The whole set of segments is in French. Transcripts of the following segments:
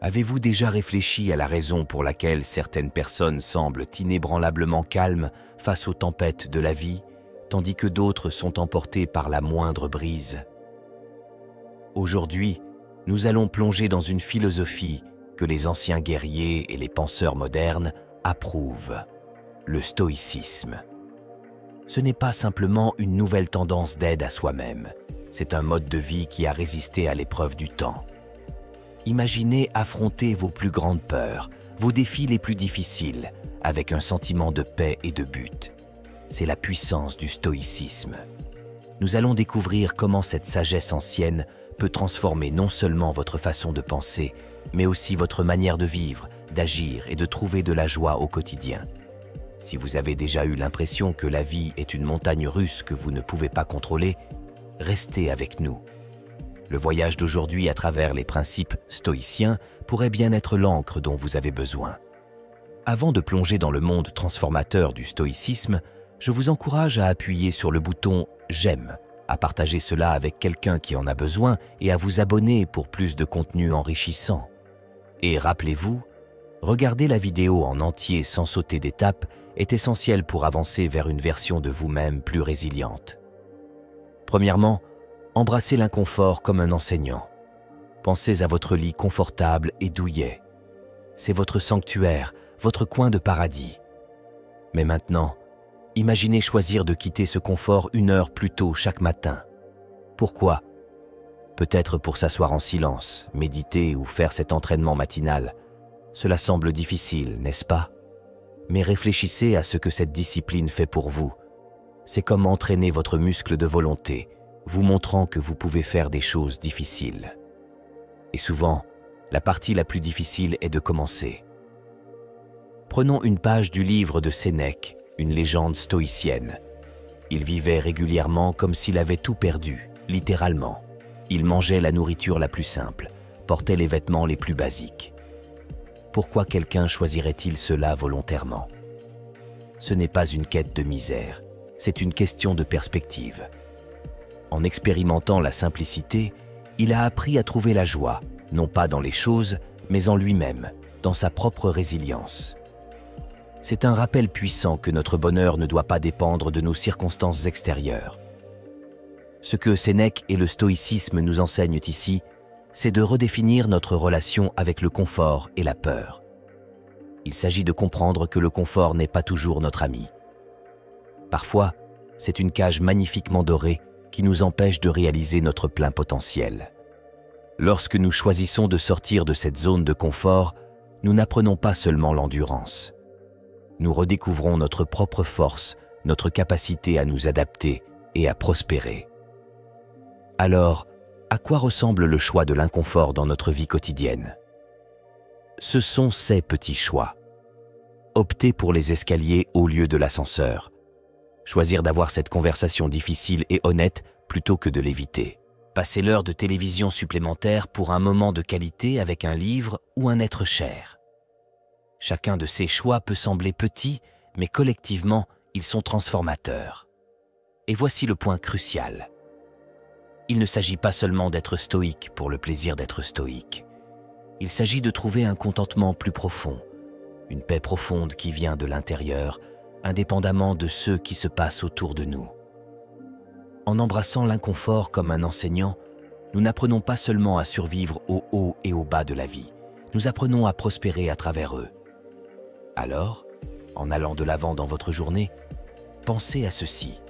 Avez-vous déjà réfléchi à la raison pour laquelle certaines personnes semblent inébranlablement calmes face aux tempêtes de la vie, tandis que d'autres sont emportées par la moindre brise? Aujourd'hui, nous allons plonger dans une philosophie que les anciens guerriers et les penseurs modernes approuvent, le stoïcisme. Ce n'est pas simplement une nouvelle tendance d'aide à soi-même, c'est un mode de vie qui a résisté à l'épreuve du temps. Imaginez affronter vos plus grandes peurs, vos défis les plus difficiles, avec un sentiment de paix et de but. C'est la puissance du stoïcisme. Nous allons découvrir comment cette sagesse ancienne peut transformer non seulement votre façon de penser, mais aussi votre manière de vivre, d'agir et de trouver de la joie au quotidien. Si vous avez déjà eu l'impression que la vie est une montagne russe que vous ne pouvez pas contrôler, restez avec nous. Le voyage d'aujourd'hui à travers les principes stoïciens pourrait bien être l'encre dont vous avez besoin. Avant de plonger dans le monde transformateur du stoïcisme, je vous encourage à appuyer sur le bouton « J'aime », à partager cela avec quelqu'un qui en a besoin et à vous abonner pour plus de contenu enrichissant. Et rappelez-vous, regarder la vidéo en entier sans sauter d'étapes est essentiel pour avancer vers une version de vous-même plus résiliente. Premièrement, embrassez l'inconfort comme un enseignant. Pensez à votre lit confortable et douillet. C'est votre sanctuaire, votre coin de paradis. Mais maintenant, imaginez choisir de quitter ce confort 1 heure plus tôt chaque matin. Pourquoi? Peut-être pour s'asseoir en silence, méditer ou faire cet entraînement matinal. Cela semble difficile, n'est-ce pas? Mais réfléchissez à ce que cette discipline fait pour vous. C'est comme entraîner votre muscle de volonté, vous montrant que vous pouvez faire des choses difficiles. Et souvent, la partie la plus difficile est de commencer. Prenons une page du livre de Sénèque, une légende stoïcienne. Il vivait régulièrement comme s'il avait tout perdu, littéralement. Il mangeait la nourriture la plus simple, portait les vêtements les plus basiques. Pourquoi quelqu'un choisirait-il cela volontairement? Ce n'est pas une quête de misère, c'est une question de perspective. En expérimentant la simplicité, il a appris à trouver la joie, non pas dans les choses, mais en lui-même, dans sa propre résilience. C'est un rappel puissant que notre bonheur ne doit pas dépendre de nos circonstances extérieures. Ce que Sénèque et le stoïcisme nous enseignent ici, c'est de redéfinir notre relation avec le confort et la peur. Il s'agit de comprendre que le confort n'est pas toujours notre ami. Parfois, c'est une cage magnifiquement dorée qui nous empêche de réaliser notre plein potentiel. Lorsque nous choisissons de sortir de cette zone de confort, nous n'apprenons pas seulement l'endurance. Nous redécouvrons notre propre force, notre capacité à nous adapter et à prospérer. Alors, à quoi ressemble le choix de l'inconfort dans notre vie quotidienne? Ce sont ces petits choix. Opter pour les escaliers au lieu de l'ascenseur. Choisir d'avoir cette conversation difficile et honnête plutôt que de l'éviter. Passer l'heure de télévision supplémentaire pour un moment de qualité avec un livre ou un être cher. Chacun de ces choix peut sembler petit, mais collectivement, ils sont transformateurs. Et voici le point crucial. Il ne s'agit pas seulement d'être stoïque pour le plaisir d'être stoïque. Il s'agit de trouver un contentement plus profond, une paix profonde qui vient de l'intérieur, indépendamment de ce qui se passe autour de nous. En embrassant l'inconfort comme un enseignant, nous n'apprenons pas seulement à survivre au haut et au bas de la vie, nous apprenons à prospérer à travers eux. Alors, en allant de l'avant dans votre journée, pensez à ceci.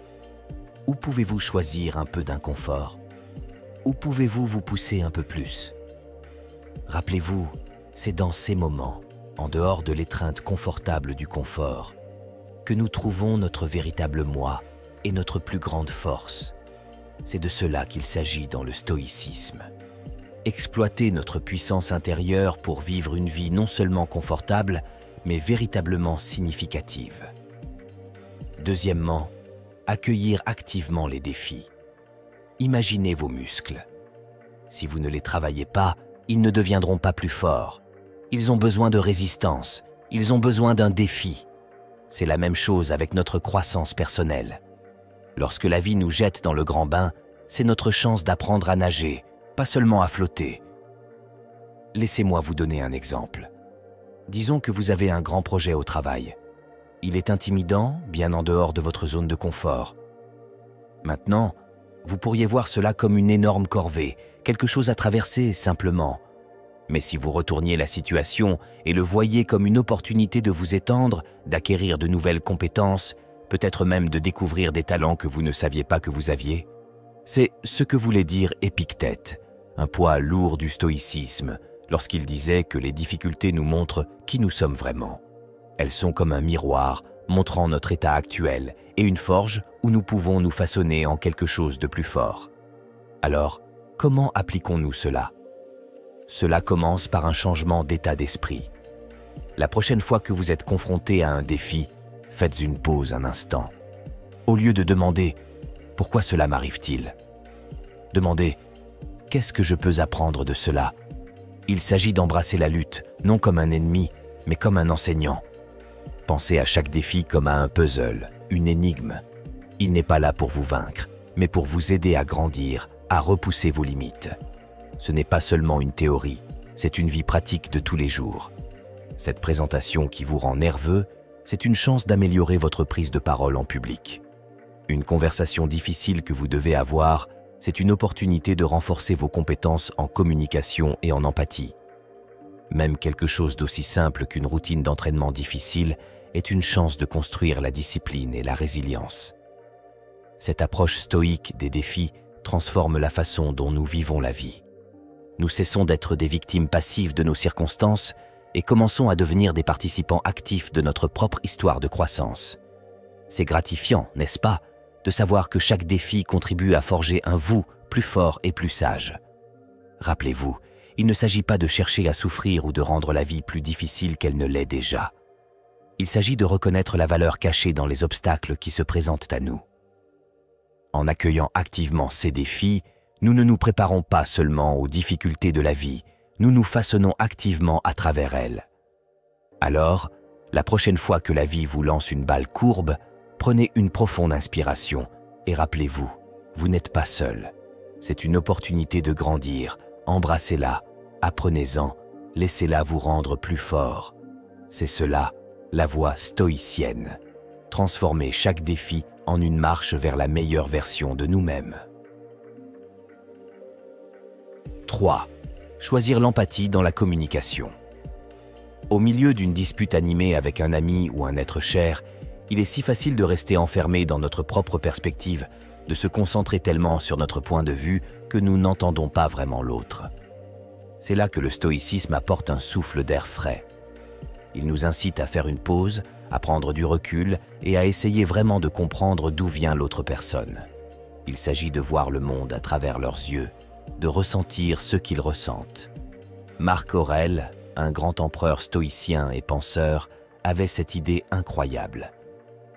Où pouvez-vous choisir un peu d'inconfort? Où pouvez-vous vous pousser un peu plus? Rappelez-vous, c'est dans ces moments, en dehors de l'étreinte confortable du confort, que nous trouvons notre véritable moi et notre plus grande force. C'est de cela qu'il s'agit dans le stoïcisme. Exploiter notre puissance intérieure pour vivre une vie non seulement confortable, mais véritablement significative. Deuxièmement, accueillir activement les défis. Imaginez vos muscles. Si vous ne les travaillez pas, ils ne deviendront pas plus forts. Ils ont besoin de résistance, ils ont besoin d'un défi. C'est la même chose avec notre croissance personnelle. Lorsque la vie nous jette dans le grand bain, c'est notre chance d'apprendre à nager, pas seulement à flotter. Laissez-moi vous donner un exemple. Disons que vous avez un grand projet au travail. Il est intimidant, bien en dehors de votre zone de confort. Maintenant, vous pourriez voir cela comme une énorme corvée, quelque chose à traverser simplement. Mais si vous retourniez la situation et le voyiez comme une opportunité de vous étendre, d'acquérir de nouvelles compétences, peut-être même de découvrir des talents que vous ne saviez pas que vous aviez, c'est ce que voulait dire Épictète, un poids lourd du stoïcisme, lorsqu'il disait que les difficultés nous montrent qui nous sommes vraiment. Elles sont comme un miroir montrant notre état actuel et une forge où nous pouvons nous façonner en quelque chose de plus fort. Alors, comment appliquons-nous cela ? Cela commence par un changement d'état d'esprit. La prochaine fois que vous êtes confronté à un défi, faites une pause un instant. Au lieu de demander « Pourquoi cela m'arrive-t-il ?» Demandez « Qu'est-ce que je peux apprendre de cela ?» Il s'agit d'embrasser la lutte, non comme un ennemi, mais comme un enseignant. Pensez à chaque défi comme à un puzzle, une énigme. Il n'est pas là pour vous vaincre, mais pour vous aider à grandir, à repousser vos limites. Ce n'est pas seulement une théorie, c'est une vie pratique de tous les jours. Cette présentation qui vous rend nerveux, c'est une chance d'améliorer votre prise de parole en public. Une conversation difficile que vous devez avoir, c'est une opportunité de renforcer vos compétences en communication et en empathie. Même quelque chose d'aussi simple qu'une routine d'entraînement difficile est une chance de construire la discipline et la résilience. Cette approche stoïque des défis transforme la façon dont nous vivons la vie. Nous cessons d'être des victimes passives de nos circonstances et commençons à devenir des participants actifs de notre propre histoire de croissance. C'est gratifiant, n'est-ce pas, de savoir que chaque défi contribue à forger un vous plus fort et plus sage. Rappelez-vous, il ne s'agit pas de chercher à souffrir ou de rendre la vie plus difficile qu'elle ne l'est déjà. Il s'agit de reconnaître la valeur cachée dans les obstacles qui se présentent à nous. En accueillant activement ces défis, nous ne nous préparons pas seulement aux difficultés de la vie, nous nous façonnons activement à travers elles. Alors, la prochaine fois que la vie vous lance une balle courbe, prenez une profonde inspiration et rappelez-vous, vous n'êtes pas seul. C'est une opportunité de grandir, embrassez-la, apprenez-en, laissez-la vous rendre plus fort. C'est cela, la voie stoïcienne. Transformer chaque défi en une marche vers la meilleure version de nous-mêmes. 3. Choisir l'empathie dans la communication. Au milieu d'une dispute animée avec un ami ou un être cher, il est si facile de rester enfermé dans notre propre perspective, de se concentrer tellement sur notre point de vue que nous n'entendons pas vraiment l'autre. C'est là que le stoïcisme apporte un souffle d'air frais. Il nous incite à faire une pause, à prendre du recul et à essayer vraiment de comprendre d'où vient l'autre personne. Il s'agit de voir le monde à travers leurs yeux, de ressentir ce qu'ils ressentent. Marc Aurèle, un grand empereur stoïcien et penseur, avait cette idée incroyable.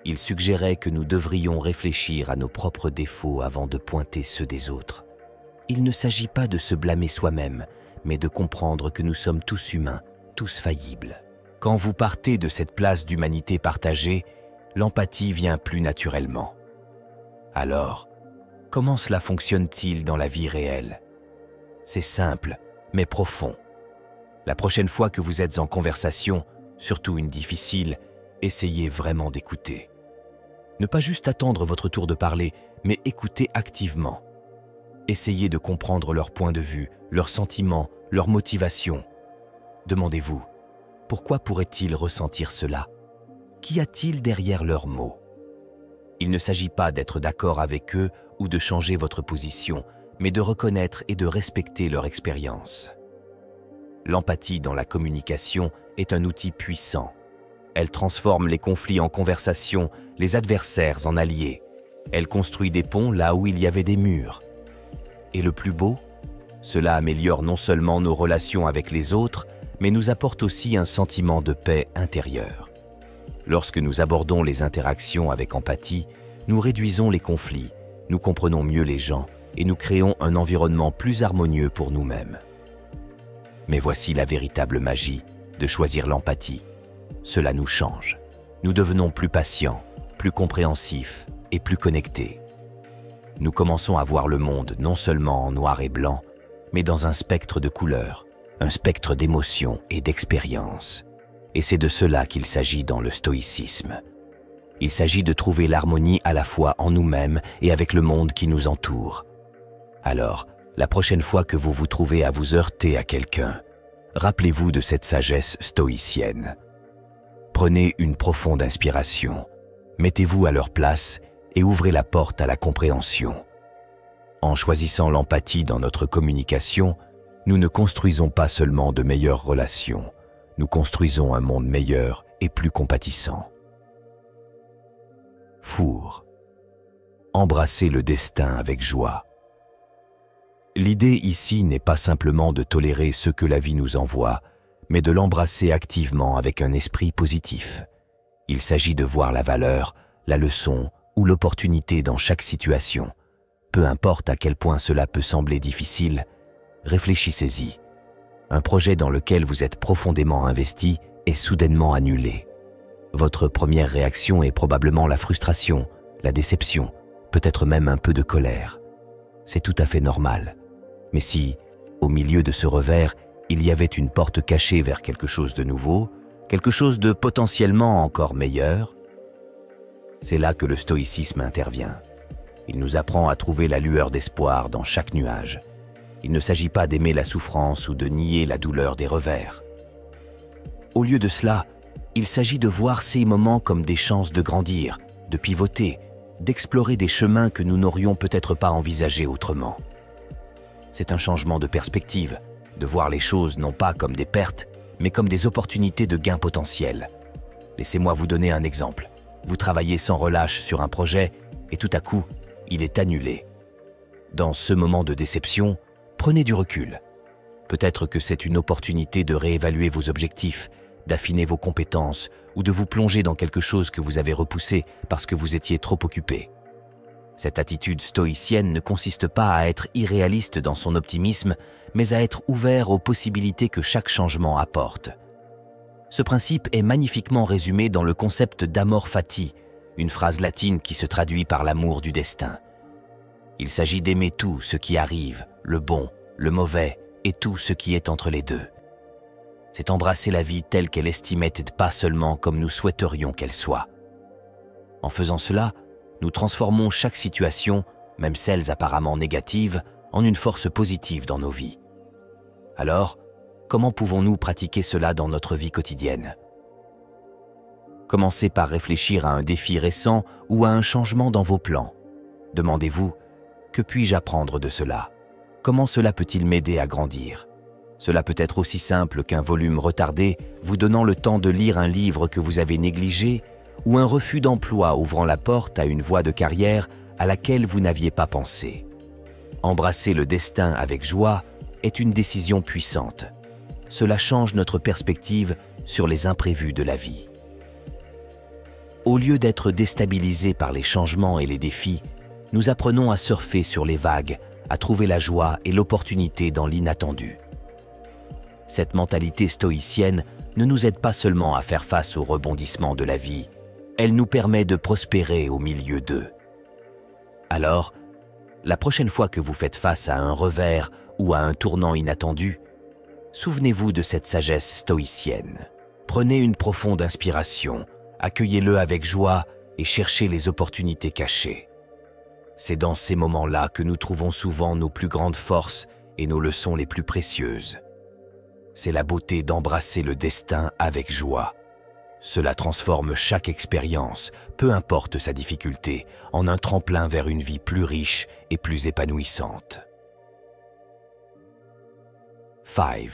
Il suggérait que nous devrions réfléchir à nos propres défauts avant de pointer ceux des autres. Il ne s'agit pas de se blâmer soi-même, mais de comprendre que nous sommes tous humains, tous faillibles. Quand vous partez de cette place d'humanité partagée, l'empathie vient plus naturellement. Alors, comment cela fonctionne-t-il dans la vie réelle ? C'est simple, mais profond. La prochaine fois que vous êtes en conversation, surtout une difficile, essayez vraiment d'écouter. Ne pas juste attendre votre tour de parler, mais écoutez activement. Essayez de comprendre leur point de vue, leurs sentiments, leurs motivations. Demandez-vous, pourquoi pourraient-ils ressentir cela ? Qu'y a-t-il derrière leurs mots ? Il ne s'agit pas d'être d'accord avec eux ou de changer votre position, mais de reconnaître et de respecter leur expérience. L'empathie dans la communication est un outil puissant. Elle transforme les conflits en conversations, les adversaires en alliés. Elle construit des ponts là où il y avait des murs. Et le plus beau, cela améliore non seulement nos relations avec les autres, mais nous apporte aussi un sentiment de paix intérieure. Lorsque nous abordons les interactions avec empathie, nous réduisons les conflits, nous comprenons mieux les gens et nous créons un environnement plus harmonieux pour nous-mêmes. Mais voici la véritable magie de choisir l'empathie. Cela nous change. Nous devenons plus patients, plus compréhensifs et plus connectés. Nous commençons à voir le monde non seulement en noir et blanc, mais dans un spectre de couleurs, un spectre d'émotions et d'expériences. Et c'est de cela qu'il s'agit dans le stoïcisme. Il s'agit de trouver l'harmonie à la fois en nous-mêmes et avec le monde qui nous entoure. Alors, la prochaine fois que vous vous trouvez à vous heurter à quelqu'un, rappelez-vous de cette sagesse stoïcienne. Prenez une profonde inspiration, mettez-vous à leur place et ouvrez la porte à la compréhension. En choisissant l'empathie dans notre communication, nous ne construisons pas seulement de meilleures relations, nous construisons un monde meilleur et plus compatissant. Four. Embrassez le destin avec joie. L'idée ici n'est pas simplement de tolérer ce que la vie nous envoie, mais de l'embrasser activement avec un esprit positif. Il s'agit de voir la valeur, la leçon ou l'opportunité dans chaque situation. Peu importe à quel point cela peut sembler difficile, réfléchissez-y. Un projet dans lequel vous êtes profondément investi est soudainement annulé. Votre première réaction est probablement la frustration, la déception, peut-être même un peu de colère. C'est tout à fait normal. Mais si, au milieu de ce revers, il y avait une porte cachée vers quelque chose de nouveau, quelque chose de potentiellement encore meilleur, c'est là que le stoïcisme intervient. Il nous apprend à trouver la lueur d'espoir dans chaque nuage. Il ne s'agit pas d'aimer la souffrance ou de nier la douleur des revers. Au lieu de cela, il s'agit de voir ces moments comme des chances de grandir, de pivoter, d'explorer des chemins que nous n'aurions peut-être pas envisagés autrement. C'est un changement de perspective, de voir les choses non pas comme des pertes, mais comme des opportunités de gains potentiels. Laissez-moi vous donner un exemple. Vous travaillez sans relâche sur un projet et tout à coup, il est annulé. Dans ce moment de déception, prenez du recul. Peut-être que c'est une opportunité de réévaluer vos objectifs, d'affiner vos compétences ou de vous plonger dans quelque chose que vous avez repoussé parce que vous étiez trop occupé. Cette attitude stoïcienne ne consiste pas à être irréaliste dans son optimisme, mais à être ouvert aux possibilités que chaque changement apporte. Ce principe est magnifiquement résumé dans le concept d'amor fati, une phrase latine qui se traduit par l'amour du destin. Il s'agit d'aimer tout ce qui arrive, le bon, le mauvais et tout ce qui est entre les deux. C'est embrasser la vie telle qu'elle estimait et pas seulement comme nous souhaiterions qu'elle soit. En faisant cela, nous transformons chaque situation, même celles apparemment négatives, en une force positive dans nos vies. Alors, comment pouvons-nous pratiquer cela dans notre vie quotidienne? Commencez par réfléchir à un défi récent ou à un changement dans vos plans. Demandez-vous, que puis-je apprendre de cela? Comment cela peut-il m'aider à grandir? Cela peut être aussi simple qu'un volume retardé vous donnant le temps de lire un livre que vous avez négligé ou un refus d'emploi ouvrant la porte à une voie de carrière à laquelle vous n'aviez pas pensé. Embrasser le destin avec joie est une décision puissante. Cela change notre perspective sur les imprévus de la vie. Au lieu d'être déstabilisés par les changements et les défis, nous apprenons à surfer sur les vagues, à trouver la joie et l'opportunité dans l'inattendu. Cette mentalité stoïcienne ne nous aide pas seulement à faire face aux rebondissements de la vie, elle nous permet de prospérer au milieu d'eux. Alors, la prochaine fois que vous faites face à un revers ou à un tournant inattendu, souvenez-vous de cette sagesse stoïcienne. Prenez une profonde inspiration, accueillez-le avec joie et cherchez les opportunités cachées. C'est dans ces moments-là que nous trouvons souvent nos plus grandes forces et nos leçons les plus précieuses. C'est la beauté d'embrasser le destin avec joie. Cela transforme chaque expérience, peu importe sa difficulté, en un tremplin vers une vie plus riche et plus épanouissante. 5.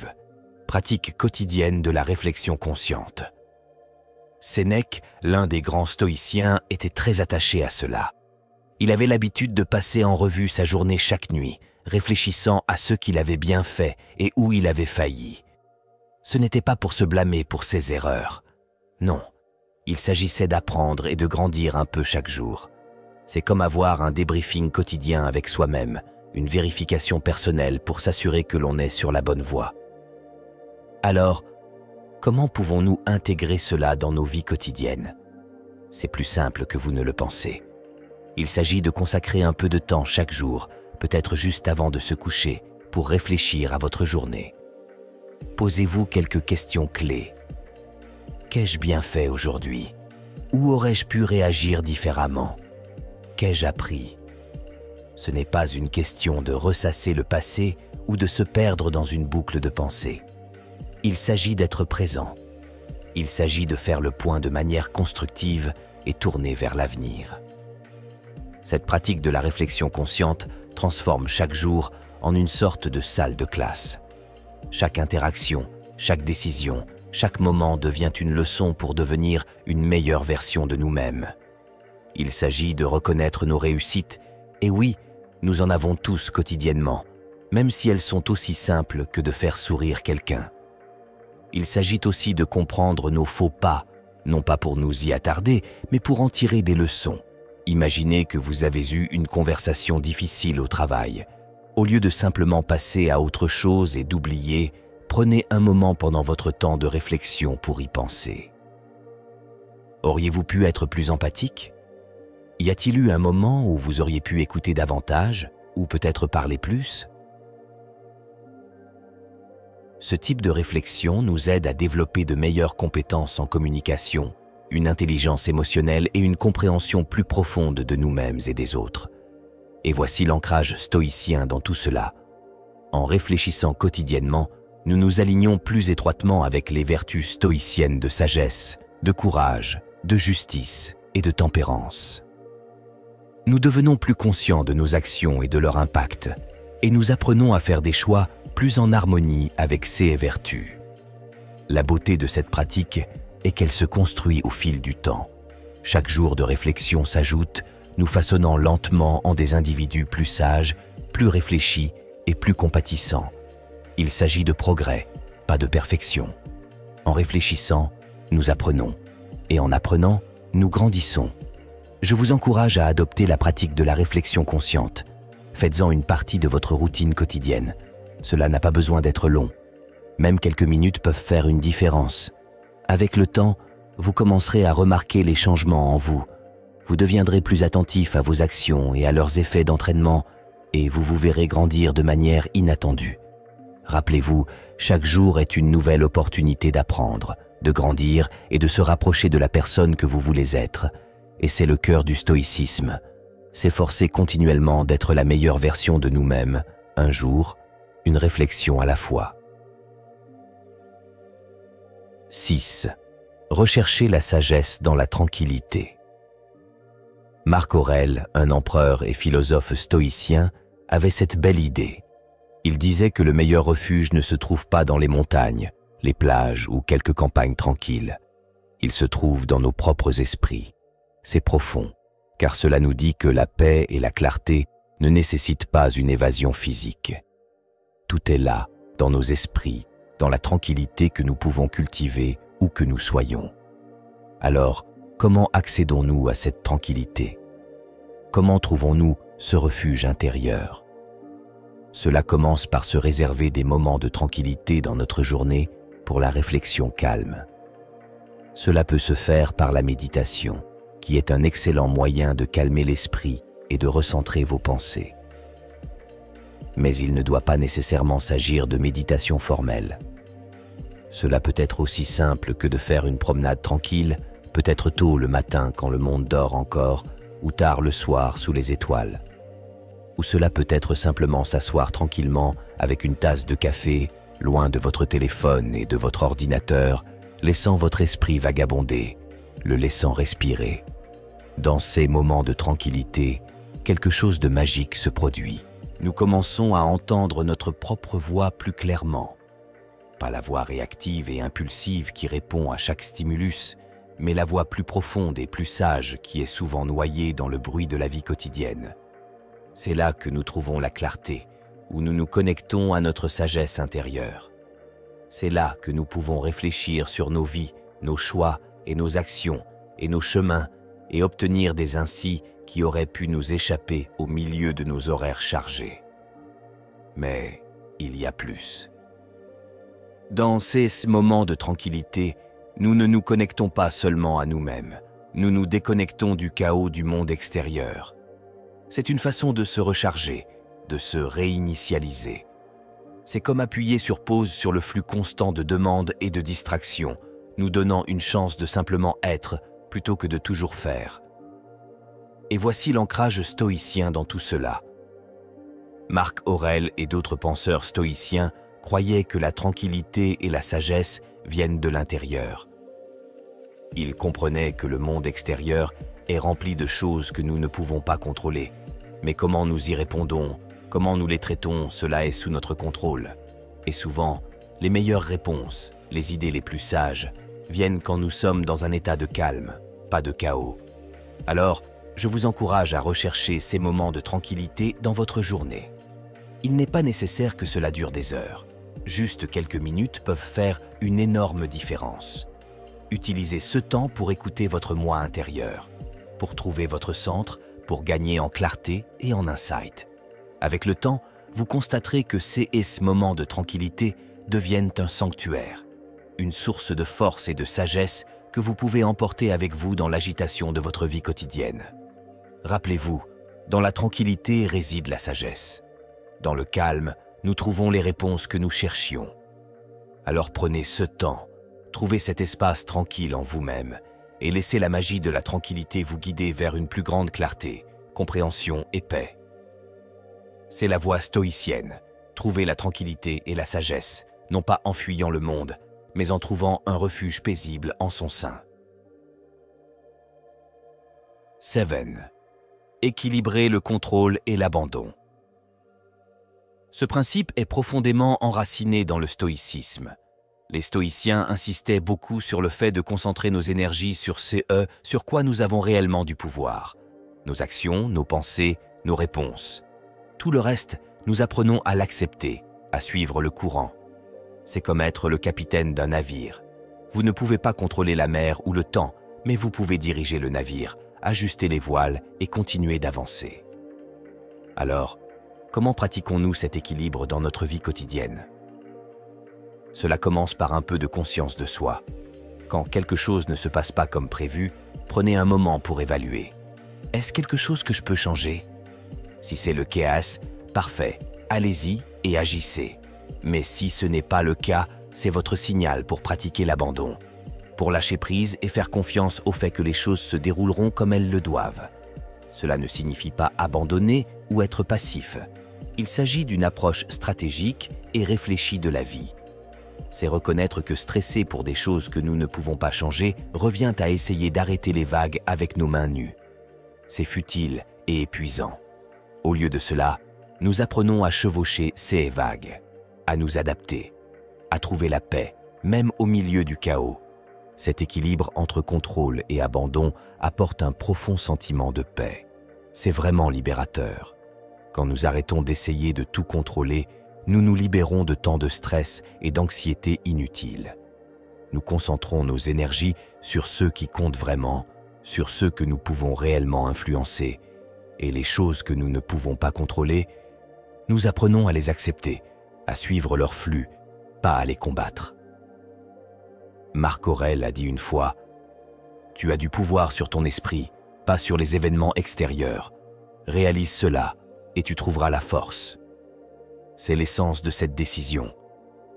Pratique quotidienne de la réflexion consciente. Sénèque, l'un des grands stoïciens, était très attaché à cela. Il avait l'habitude de passer en revue sa journée chaque nuit, réfléchissant à ce qu'il avait bien fait et où il avait failli. Ce n'était pas pour se blâmer pour ses erreurs. Non, il s'agissait d'apprendre et de grandir un peu chaque jour. C'est comme avoir un débriefing quotidien avec soi-même, une vérification personnelle pour s'assurer que l'on est sur la bonne voie. Alors, comment pouvons-nous intégrer cela dans nos vies quotidiennes? C'est plus simple que vous ne le pensez. Il s'agit de consacrer un peu de temps chaque jour, peut-être juste avant de se coucher, pour réfléchir à votre journée. posez-vous quelques questions clés. Qu'ai-je bien fait aujourd'hui? Où aurais-je pu réagir différemment? Qu'ai-je appris? Ce n'est pas une question de ressasser le passé ou de se perdre dans une boucle de pensée. Il s'agit d'être présent. Il s'agit de faire le point de manière constructive et tournée vers l'avenir. Cette pratique de la réflexion consciente transforme chaque jour en une sorte de salle de classe. Chaque interaction, chaque décision, chaque moment devient une leçon pour devenir une meilleure version de nous-mêmes. Il s'agit de reconnaître nos réussites, et oui, nous en avons tous quotidiennement, même si elles sont aussi simples que de faire sourire quelqu'un. Il s'agit aussi de comprendre nos faux pas, non pas pour nous y attarder, mais pour en tirer des leçons. Imaginez que vous avez eu une conversation difficile au travail. Au lieu de simplement passer à autre chose et d'oublier, prenez un moment pendant votre temps de réflexion pour y penser. Auriez-vous pu être plus empathique? Y a-t-il eu un moment où vous auriez pu écouter davantage, ou peut-être parler plus? Ce type de réflexion nous aide à développer de meilleures compétences en communication, une intelligence émotionnelle et une compréhension plus profonde de nous-mêmes et des autres. Et voici l'ancrage stoïcien dans tout cela. En réfléchissant quotidiennement, nous nous alignons plus étroitement avec les vertus stoïciennes de sagesse, de courage, de justice et de tempérance. Nous devenons plus conscients de nos actions et de leur impact, et nous apprenons à faire des choix plus en harmonie avec ces vertus. La beauté de cette pratique est qu'elle se construit au fil du temps. Chaque jour de réflexion s'ajoute, nous façonnant lentement en des individus plus sages, plus réfléchis et plus compatissants. Il s'agit de progrès, pas de perfection. En réfléchissant, nous apprenons. Et en apprenant, nous grandissons. Je vous encourage à adopter la pratique de la réflexion consciente. Faites-en une partie de votre routine quotidienne. Cela n'a pas besoin d'être long. Même quelques minutes peuvent faire une différence. Avec le temps, vous commencerez à remarquer les changements en vous. Vous deviendrez plus attentif à vos actions et à leurs effets d'entraînement, et vous vous verrez grandir de manière inattendue. Rappelez-vous, chaque jour est une nouvelle opportunité d'apprendre, de grandir et de se rapprocher de la personne que vous voulez être. Et c'est le cœur du stoïcisme. S'efforcer continuellement d'être la meilleure version de nous-mêmes, un jour, une réflexion à la fois. 6. Rechercher la sagesse dans la tranquillité. Marc Aurèle, un empereur et philosophe stoïcien, avait cette belle idée. Il disait que le meilleur refuge ne se trouve pas dans les montagnes, les plages ou quelques campagnes tranquilles. Il se trouve dans nos propres esprits. C'est profond, car cela nous dit que la paix et la clarté ne nécessitent pas une évasion physique. Tout est là, dans nos esprits, dans la tranquillité que nous pouvons cultiver où que nous soyons. Alors, comment accédons-nous à cette tranquillité? Comment trouvons-nous ce refuge intérieur? Cela commence par se réserver des moments de tranquillité dans notre journée pour la réflexion calme. Cela peut se faire par la méditation, qui est un excellent moyen de calmer l'esprit et de recentrer vos pensées. Mais il ne doit pas nécessairement s'agir de méditation formelle. Cela peut être aussi simple que de faire une promenade tranquille, peut-être tôt le matin quand le monde dort encore, ou tard le soir sous les étoiles. Ou cela peut être simplement s'asseoir tranquillement avec une tasse de café, loin de votre téléphone et de votre ordinateur, laissant votre esprit vagabonder, le laissant respirer. Dans ces moments de tranquillité, quelque chose de magique se produit. Nous commençons à entendre notre propre voix plus clairement. Pas la voix réactive et impulsive qui répond à chaque stimulus, mais la voix plus profonde et plus sage qui est souvent noyée dans le bruit de la vie quotidienne. C'est là que nous trouvons la clarté, où nous nous connectons à notre sagesse intérieure. C'est là que nous pouvons réfléchir sur nos vies, nos choix et nos actions et nos chemins et obtenir des ainsi qui auraient pu nous échapper au milieu de nos horaires chargés. Mais il y a plus. Dans ces moments de tranquillité, nous ne nous connectons pas seulement à nous-mêmes, nous nous déconnectons du chaos du monde extérieur. C'est une façon de se recharger, de se réinitialiser. C'est comme appuyer sur pause sur le flux constant de demandes et de distractions, nous donnant une chance de simplement être plutôt que de toujours faire. Et voici l'ancrage stoïcien dans tout cela. Marc Aurèle et d'autres penseurs stoïciens croyaient que la tranquillité et la sagesse viennent de l'intérieur. Ils comprenaient que le monde extérieur est rempli de choses que nous ne pouvons pas contrôler. Mais comment nous y répondons, comment nous les traitons, cela est sous notre contrôle. Et souvent, les meilleures réponses, les idées les plus sages, viennent quand nous sommes dans un état de calme, pas de chaos. Alors, je vous encourage à rechercher ces moments de tranquillité dans votre journée. Il n'est pas nécessaire que cela dure des heures. Juste quelques minutes peuvent faire une énorme différence. Utilisez ce temps pour écouter votre moi intérieur, pour trouver votre centre, pour gagner en clarté et en insight. Avec le temps, vous constaterez que ces moments de tranquillité deviennent un sanctuaire, une source de force et de sagesse que vous pouvez emporter avec vous dans l'agitation de votre vie quotidienne. Rappelez-vous, dans la tranquillité réside la sagesse. Dans le calme, nous trouvons les réponses que nous cherchions. Alors prenez ce temps, trouvez cet espace tranquille en vous-même et laissez la magie de la tranquillité vous guider vers une plus grande clarté, compréhension et paix. C'est la voie stoïcienne, trouver la tranquillité et la sagesse, non pas en fuyant le monde, mais en trouvant un refuge paisible en son sein. 7. Équilibrer le contrôle et l'abandon. Ce principe est profondément enraciné dans le stoïcisme. Les stoïciens insistaient beaucoup sur le fait de concentrer nos énergies sur sur quoi nous avons réellement du pouvoir. Nos actions, nos pensées, nos réponses. Tout le reste, nous apprenons à l'accepter, à suivre le courant. C'est comme être le capitaine d'un navire. Vous ne pouvez pas contrôler la mer ou le temps, mais vous pouvez diriger le navire, ajuster les voiles et continuer d'avancer. Alors, comment pratiquons-nous cet équilibre dans notre vie quotidienne? Cela commence par un peu de conscience de soi. Quand quelque chose ne se passe pas comme prévu, prenez un moment pour évaluer. Est-ce quelque chose que je peux changer? Si c'est le chaos, parfait, allez-y et agissez. Mais si ce n'est pas le cas, c'est votre signal pour pratiquer l'abandon, pour lâcher prise et faire confiance au fait que les choses se dérouleront comme elles le doivent. Cela ne signifie pas abandonner ou être passif. Il s'agit d'une approche stratégique et réfléchie de la vie. C'est reconnaître que stresser pour des choses que nous ne pouvons pas changer revient à essayer d'arrêter les vagues avec nos mains nues. C'est futile et épuisant. Au lieu de cela, nous apprenons à chevaucher ces vagues, à nous adapter, à trouver la paix, même au milieu du chaos. Cet équilibre entre contrôle et abandon apporte un profond sentiment de paix. C'est vraiment libérateur. Quand nous arrêtons d'essayer de tout contrôler, nous nous libérons de tant de stress et d'anxiété inutiles. Nous concentrons nos énergies sur ceux qui comptent vraiment, sur ceux que nous pouvons réellement influencer, et les choses que nous ne pouvons pas contrôler, nous apprenons à les accepter, à suivre leur flux, pas à les combattre. Marc Aurèle a dit une fois « Tu as du pouvoir sur ton esprit, pas sur les événements extérieurs. Réalise cela et tu trouveras la force. » C'est l'essence de cette décision.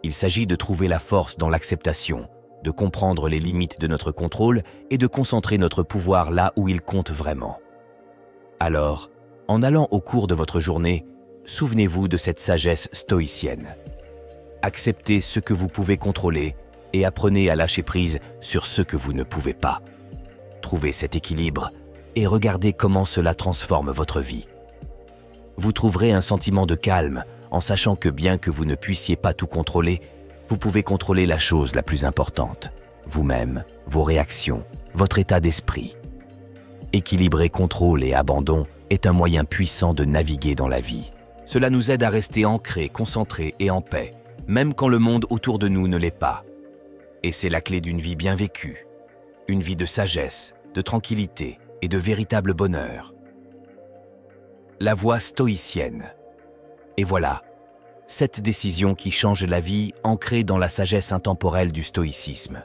Il s'agit de trouver la force dans l'acceptation, de comprendre les limites de notre contrôle et de concentrer notre pouvoir là où il compte vraiment. Alors, en allant au cours de votre journée, souvenez-vous de cette sagesse stoïcienne. Acceptez ce que vous pouvez contrôler et apprenez à lâcher prise sur ce que vous ne pouvez pas. Trouvez cet équilibre et regardez comment cela transforme votre vie. Vous trouverez un sentiment de calme en sachant que bien que vous ne puissiez pas tout contrôler, vous pouvez contrôler la chose la plus importante, vous-même, vos réactions, votre état d'esprit. Équilibrer contrôle et abandon est un moyen puissant de naviguer dans la vie. Cela nous aide à rester ancrés, concentrés et en paix, même quand le monde autour de nous ne l'est pas. Et c'est la clé d'une vie bien vécue, une vie de sagesse, de tranquillité et de véritable bonheur. La voie stoïcienne. Et voilà, cette décision qui change la vie ancrée dans la sagesse intemporelle du stoïcisme.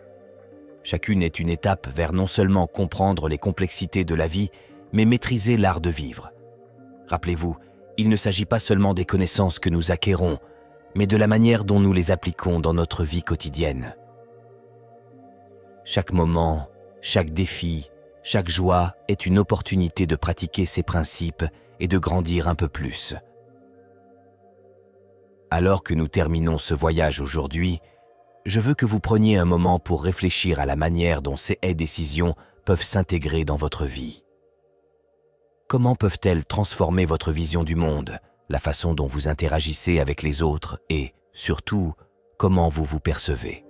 Chacune est une étape vers non seulement comprendre les complexités de la vie, mais maîtriser l'art de vivre. Rappelez-vous, il ne s'agit pas seulement des connaissances que nous acquérons, mais de la manière dont nous les appliquons dans notre vie quotidienne. Chaque moment, chaque défi, chaque joie est une opportunité de pratiquer ces principes et de grandir un peu plus. Alors que nous terminons ce voyage aujourd'hui, je veux que vous preniez un moment pour réfléchir à la manière dont ces décisions peuvent s'intégrer dans votre vie. Comment peuvent-elles transformer votre vision du monde, la façon dont vous interagissez avec les autres et, surtout, comment vous vous percevez?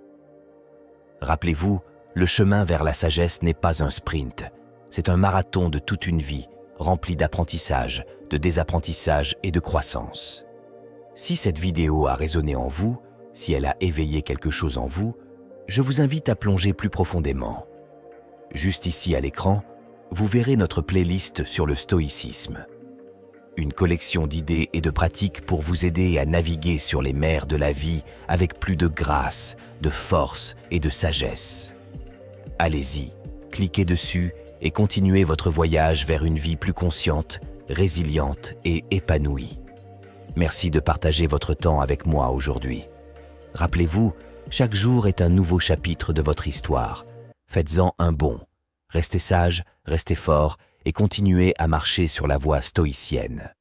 Rappelez-vous, le chemin vers la sagesse n'est pas un sprint, c'est un marathon de toute une vie, rempli d'apprentissage, de désapprentissage et de croissance. Si cette vidéo a résonné en vous, si elle a éveillé quelque chose en vous, je vous invite à plonger plus profondément. Juste ici à l'écran, vous verrez notre playlist sur le stoïcisme. Une collection d'idées et de pratiques pour vous aider à naviguer sur les mers de la vie avec plus de grâce, de force et de sagesse. Allez-y, cliquez dessus et continuez votre voyage vers une vie plus consciente, résiliente et épanouie. Merci de partager votre temps avec moi aujourd'hui. Rappelez-vous, chaque jour est un nouveau chapitre de votre histoire. Faites-en un bon. Restez sage, restez fort et continuez à marcher sur la voie stoïcienne.